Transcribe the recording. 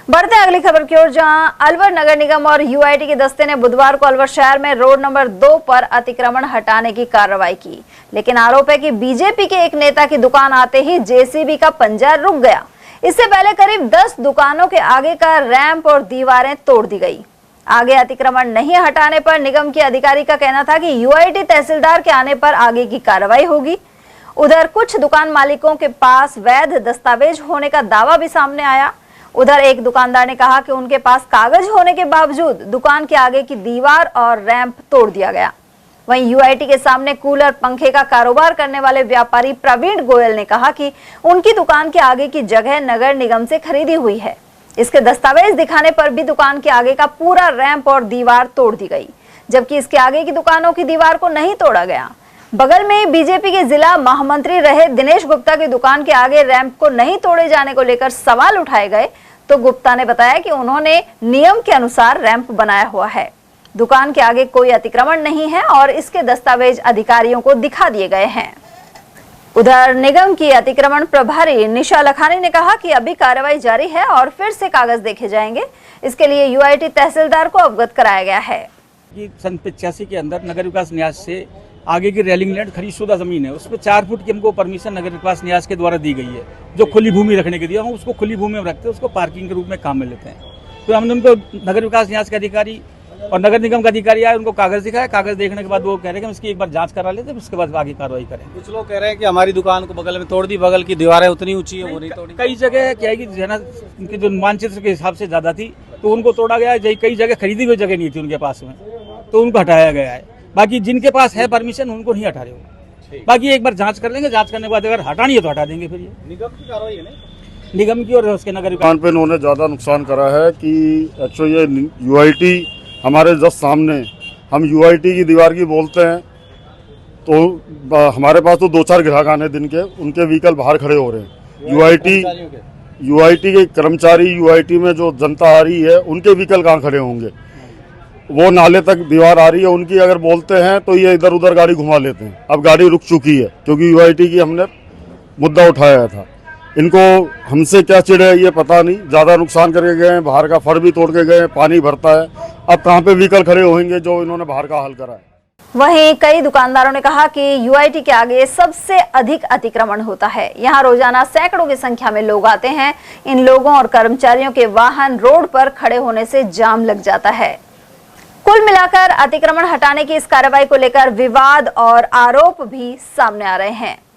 बढ़ते हैं अगली खबर की ओर, जहां अलवर नगर निगम और यूआईटी के दस्ते ने बुधवार को अलवर शहर में रोड नंबर 2 पर अतिक्रमण हटाने की कार्रवाई की। लेकिन आरोप है कि बीजेपी के एक नेता की दुकान आते ही जेसीबी का पंजा रुक गया। इससे पहले करीब 10 दुकानों के आगे का रैंप और दीवारें तोड़ दी गई। आगे अतिक्रमण नहीं हटाने पर निगम के अधिकारी का कहना था कि यूआईटी तहसीलदार के आने पर आगे की कार्रवाई होगी। उधर कुछ दुकान मालिकों के पास वैध दस्तावेज होने का दावा भी सामने आया। उधर एक दुकानदार ने कहा कि उनके पास कागज होने के बावजूद दुकान के आगे की दीवार और रैंप तोड़ दिया गया। वहीं यूआईटी के सामने कूलर पंखे का कारोबार करने वाले व्यापारी प्रवीण गोयल ने कहा कि उनकी दुकान के आगे की जगह नगर निगम से खरीदी हुई है। इसके दस्तावेज दिखाने पर भी दुकान के आगे का पूरा रैंप और दीवार तोड़ दी गई, जबकि इसके आगे की दुकानों की दीवार को नहीं तोड़ा गया। बगल में बीजेपी के जिला महामंत्री रहे दिनेश गुप्ता की दुकान के आगे रैंप को नहीं तोड़े जाने को लेकर सवाल उठाए गए, तो गुप्ता ने बताया कि उन्होंने नियम के अनुसार रैंप बनाया हुआ है। दुकान के आगे कोई अतिक्रमण नहीं है और इसके दस्तावेज अधिकारियों को दिखा दिए गए हैं। उधर निगम की अतिक्रमण प्रभारी निशा लखानी ने कहा कि अभी कार्रवाई जारी है और फिर से कागज देखे जाएंगे। इसके लिए यूआईटी तहसीलदार को अवगत कराया गया है कि सन 85 के अंदर नगर विकास न्यास से आगे की रेलिंग लैंड खरीदशुदा जमीन है, उस पर 4 फुट की हमको परमिशन नगर विकास न्यास के द्वारा दी गई है, जो खुली भूमि रखने के लिए। हम उसको खुली भूमि में रखते हैं, उसको पार्किंग के रूप में काम में लेते हैं। तो हमने उनको नगर विकास न्यास के अधिकारी और नगर निगम का अधिकारी आए, उनको कागज दिखाया। कागज देखने के बाद वो कह रहे हैं कि हम इसकी एक बार जांच करा लेते हैं, उसके बाद आगे कार्रवाई करें। कुछ लोग कह रहे हैं कि हमारी दुकान को बगल में तोड़ दी, बगल की दीवारें उतनी ऊंची है वो नहीं तोड़ी। कई जगह क्या है कि उनकी जो मानचित्र के हिसाब से ज्यादा थी तो उनको तोड़ा गया है। कई जगह खरीदी हुई जगह नहीं थी उनके पास में, तो उनको हटाया गया है। बाकी जिनके पास है परमिशन उनको नहीं हटा रहे हो। बाकी एक बार जांच कर लेंगे, जांच करने के बाद अगर हटानी है तो हटा देंगे। फिर ये निगम की कार्रवाई है ना, निगम की और उसके नगर दुकान पे इन्होंने ज़्यादा नुकसान करा है कि एक्चुअली ये यूआईटी हमारे जस्ट सामने, हम यूआईटी की दीवार की बोलते हैं तो हमारे पास तो 2-4 ग्राहक आने दिन के, उनके व्हीकल बाहर खड़े हो रहे हैं। यूआईटी के कर्मचारी, यूआईटी में जो जनता आ रही है उनके व्हीकल कहाँ खड़े होंगे। वो नाले तक दीवार आ रही है उनकी, अगर बोलते हैं तो ये इधर उधर गाड़ी घुमा लेते हैं। अब गाड़ी रुक चुकी है क्योंकि यूआईटी की हमने मुद्दा उठाया था। इनको हमसे क्या चिढ़ है ये पता नहीं, ज़्यादा नुकसान करके गए हैं, बाहर का फर भी तोड़ के गए, पानी भरता है। अब कहाँ पे व्हीकल खड़े होंगे जो इन्होंने बाहर का हल करा है। वहीं कई दुकानदारों ने कहा कि यूआईटी के आगे सबसे अधिक अतिक्रमण होता है। यहां रोजाना सैकड़ों की संख्या में लोग आते हैं। इन लोगों और कर्मचारियों के वाहन रोड पर खड़े होने से जाम लग जाता है। कुल मिलाकर अतिक्रमण हटाने की इस कार्रवाई को लेकर विवाद और आरोप भी सामने आ रहे हैं।